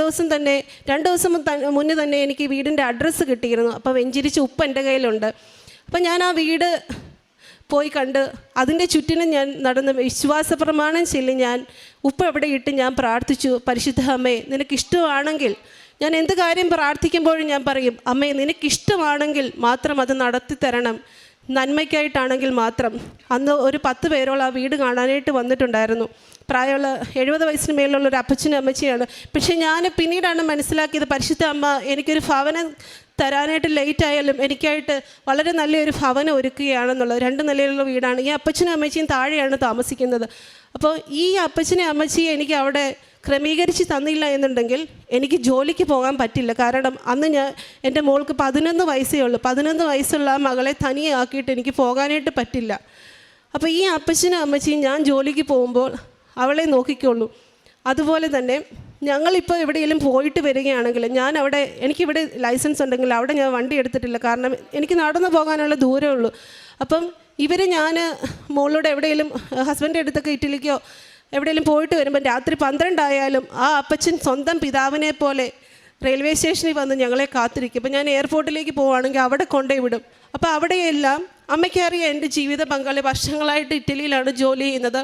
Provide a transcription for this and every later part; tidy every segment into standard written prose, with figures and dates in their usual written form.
ദിവസം തന്നെ 2 ദിവസം മുന്നേ തന്നെ എനിക്ക് വീടിൻ്റെ അഡ്രസ്സ് കിട്ടിയിരുന്നു. അപ്പോൾ വെഞ്ചിരിച്ച് ഉപ്പ് എൻ്റെ കയ്യിലുണ്ട്. അപ്പം ഞാൻ ആ വീട് പോയി കണ്ട് അതിൻ്റെ ചുറ്റിനും ഞാൻ നടന്ന് വിശ്വാസ പ്രമാണം ചൊല്ലി ഞാൻ ഉപ്പ് എവിടെ ഇട്ട് ഞാൻ പ്രാർത്ഥിച്ചു, പരിശുദ്ധ അമ്മേ നിനക്കിഷ്ടമാണെങ്കിൽ, ഞാൻ എന്ത് കാര്യം പ്രാർത്ഥിക്കുമ്പോഴും ഞാൻ പറയും, അമ്മേ നിനക്കിഷ്ടമാണെങ്കിൽ മാത്രം അത് നടത്തി തരണം, നന്മയ്ക്കായിട്ടാണെങ്കിൽ മാത്രം. അന്ന് ഒരു 10 പേരോളം ആ വീട് കാണാനായിട്ട് വന്നിട്ടുണ്ടായിരുന്നു. പ്രായമുള്ള 70 വയസ്സിന് മേലുള്ള ഒരു അപ്പച്ചനും അമ്മച്ചിയാണ്. പക്ഷേ ഞാൻ പിന്നീടാണ് മനസ്സിലാക്കിയത്, പരിശുദ്ധ അമ്മ എനിക്കൊരു ഭവനം തരാനായിട്ട് ലേറ്റ് ആയാലും എനിക്കായിട്ട് വളരെ നല്ലൊരു ഭവനം ഒരുക്കുകയാണെന്നുള്ളത്. 2 നിലയിലുള്ള വീടാണ്. ഈ അപ്പച്ചനും അമ്മച്ചിയും താഴെയാണ് താമസിക്കുന്നത്. അപ്പോൾ ഈ അപ്പച്ചനെ അമ്മച്ചിയെ എനിക്ക് അവിടെ ക്രമീകരിച്ച് തന്നില്ല എന്നുണ്ടെങ്കിൽ എനിക്ക് ജോലിക്ക് പോകാൻ പറ്റില്ല. കാരണം അന്ന് എൻ്റെ മോൾക്ക് 11 വയസ്സേ ഉള്ളൂ. 11 വയസ്സുള്ള ആ മകളെ തനിയെ ആക്കിയിട്ട് എനിക്ക് പോകാനായിട്ട് പറ്റില്ല. അപ്പോൾ ഈ അപ്പച്ചനും അമ്മച്ചിയും ഞാൻ ജോലിക്ക് പോകുമ്പോൾ അവളെ നോക്കിക്കോളൂ. അതുപോലെ തന്നെ ഞങ്ങളിപ്പോൾ എവിടെയെങ്കിലും പോയിട്ട് വരികയാണെങ്കിൽ എനിക്കിവിടെ ലൈസൻസ് ഉണ്ടെങ്കിൽ അവിടെ ഞാൻ വണ്ടി എടുത്തിട്ടില്ല. കാരണം എനിക്ക് നടന്നു പോകാനുള്ള ദൂരമേ ഉള്ളൂ. അപ്പം ഞാൻ മോളിലൂടെ എവിടെയെങ്കിലും ഹസ്ബൻഡിൻ്റെ അടുത്തൊക്കെ ഇറ്റലിക്കോ എവിടെയെങ്കിലും പോയിട്ട് വരുമ്പോൾ രാത്രി 12 ആയാലും ആ അപ്പച്ചൻ സ്വന്തം പിതാവിനെ പോലെ റെയിൽവേ സ്റ്റേഷനിൽ വന്ന് ഞങ്ങളെ കാത്തിരിക്കും. ഇപ്പോൾ ഞാൻ എയർപോർട്ടിലേക്ക് പോവുകയാണെങ്കിൽ അവിടെ കൊണ്ടുപോയി വിടും. അപ്പോൾ അവിടെയെല്ലാം അമ്മയ്ക്കറിയാം എൻ്റെ ജീവിത പങ്കാളി വർഷങ്ങളായിട്ട് ഇറ്റലിയിലാണ് ജോലി ചെയ്യുന്നത്.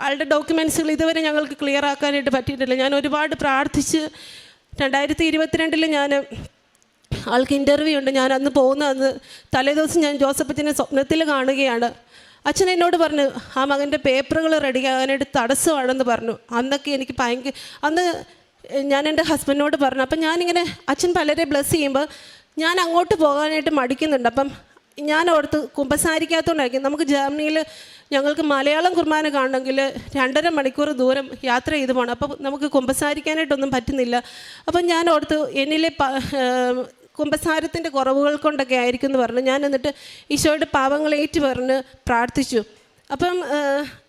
ആളുടെ ഡോക്യുമെൻറ്റ്സുകൾ ഇതുവരെ ഞങ്ങൾക്ക് ക്ലിയർ ആക്കാനായിട്ട് പറ്റിയിട്ടില്ല. ഞാൻ ഒരുപാട് പ്രാർത്ഥിച്ച് 2022 ഞാൻ ആൾക്ക് ഇൻ്റർവ്യൂ ഉണ്ട്. ഞാൻ അന്ന് അന്ന് തലേദിവസം ഞാൻ ജോസഫച്ചനെ സ്വപ്നത്തിൽ കാണുകയാണ്. അച്ഛൻ എന്നോട് പറഞ്ഞു ആ മകൻ്റെ പേപ്പറുകൾ റെഡിയാകാനായിട്ട് തടസ്സമാണെന്ന് പറഞ്ഞു. അന്നൊക്കെ എനിക്ക് അന്ന് ഞാൻ എൻ്റെ ഹസ്ബൻഡിനോട് പറഞ്ഞു. അപ്പം ഞാനിങ്ങനെ അച്ഛൻ പലരെ ബ്ലെസ് ചെയ്യുമ്പോൾ ഞാൻ അങ്ങോട്ട് പോകാനായിട്ട് മടിക്കുന്നുണ്ട്. അപ്പം ഞാൻ ഓർത്ത് കുമ്പസാരിക്കാത്തതുകൊണ്ടായിരിക്കും. നമുക്ക് ജർമ്മനിയിൽ ഞങ്ങൾക്ക് മലയാളം കുർബാന കാണണമെങ്കിൽ 2.5 മണിക്കൂർ ദൂരം യാത്ര ചെയ്ത് പോകണം. അപ്പോൾ നമുക്ക് കുമ്പസാരിക്കാനായിട്ടൊന്നും പറ്റുന്നില്ല. അപ്പം ഞാൻ ഓർത്ത് എന്നിലെ കുമ്പസാരത്തിൻ്റെ കുറവുകൾ കൊണ്ടൊക്കെ ആയിരിക്കും എന്ന് പറഞ്ഞു. ഞാൻ എന്നിട്ട് ഈശോയുടെ പാവങ്ങളേറ്റ് പറഞ്ഞ് പ്രാർത്ഥിച്ചു. അപ്പം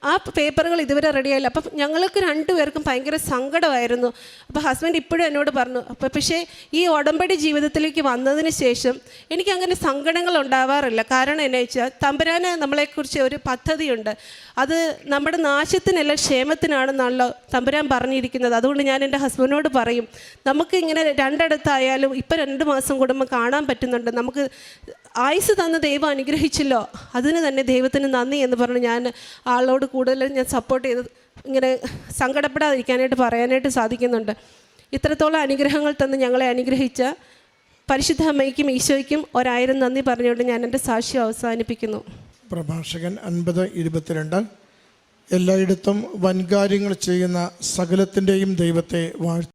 ആ പേപ്പറുകൾ ഇതുവരെ റെഡിയായില്ല. അപ്പം ഞങ്ങൾക്ക് 2 പേർക്കും ഭയങ്കര സങ്കടമായിരുന്നു. അപ്പോൾ ഹസ്ബൻഡ് ഇപ്പോഴും എന്നോട് പറഞ്ഞു. പക്ഷേ ഈ ഉടമ്പടി ജീവിതത്തിലേക്ക് വന്നതിന് ശേഷം എനിക്കങ്ങനെ സങ്കടങ്ങൾ ഉണ്ടാവാറില്ല. കാരണം എന്നാ വെച്ചാൽ തമ്പുരാന് നമ്മളെക്കുറിച്ച് ഒരു പദ്ധതിയുണ്ട്. അത് നമ്മുടെ നാശത്തിനല്ല ക്ഷേമത്തിനാണെന്നാണല്ലോ തമ്പുരാൻ പറഞ്ഞിരിക്കുന്നത്. അതുകൊണ്ട് ഞാൻ എൻ്റെ ഹസ്ബൻഡിനോട് പറയും, നമുക്ക് ഇങ്ങനെ 2 ഇടത്തായാലും ഇപ്പോൾ 2 മാസം കൂടുമ്പോൾ കാണാൻ പറ്റുന്നുണ്ട്. നമുക്ക് ആയുസ് തന്ന ദൈവം അനുഗ്രഹിച്ചല്ലോ, അതിന് തന്നെ ദൈവത്തിന് നന്ദി എന്ന് പറഞ്ഞ് ഞാൻ ആളോട് കൂടുതൽ ഞാൻ സപ്പോർട്ട് ചെയ്ത് ഇങ്ങനെ സങ്കടപ്പെടാതിരിക്കാനായിട്ട് പറയാനായിട്ട് സാധിക്കുന്നുണ്ട്. ഇത്രത്തോളം അനുഗ്രഹങ്ങൾ തന്ന് ഞങ്ങളെ അനുഗ്രഹിച്ച പരിശുദ്ധ അമ്മയ്ക്കും ഈശോയ്ക്കും 1000 നന്ദി പറഞ്ഞുകൊണ്ട് ഞാൻ എൻ്റെ സാക്ഷ്യം അവസാനിപ്പിക്കുന്നു. പ്രഭാഷകൻ 50:22 എല്ലായിടത്തും വൻകാര്യങ്ങൾ ചെയ്യുന്ന സകലത്തിൻ്റെയും ദൈവത്തെ വാഴ്ത്തുന്നു.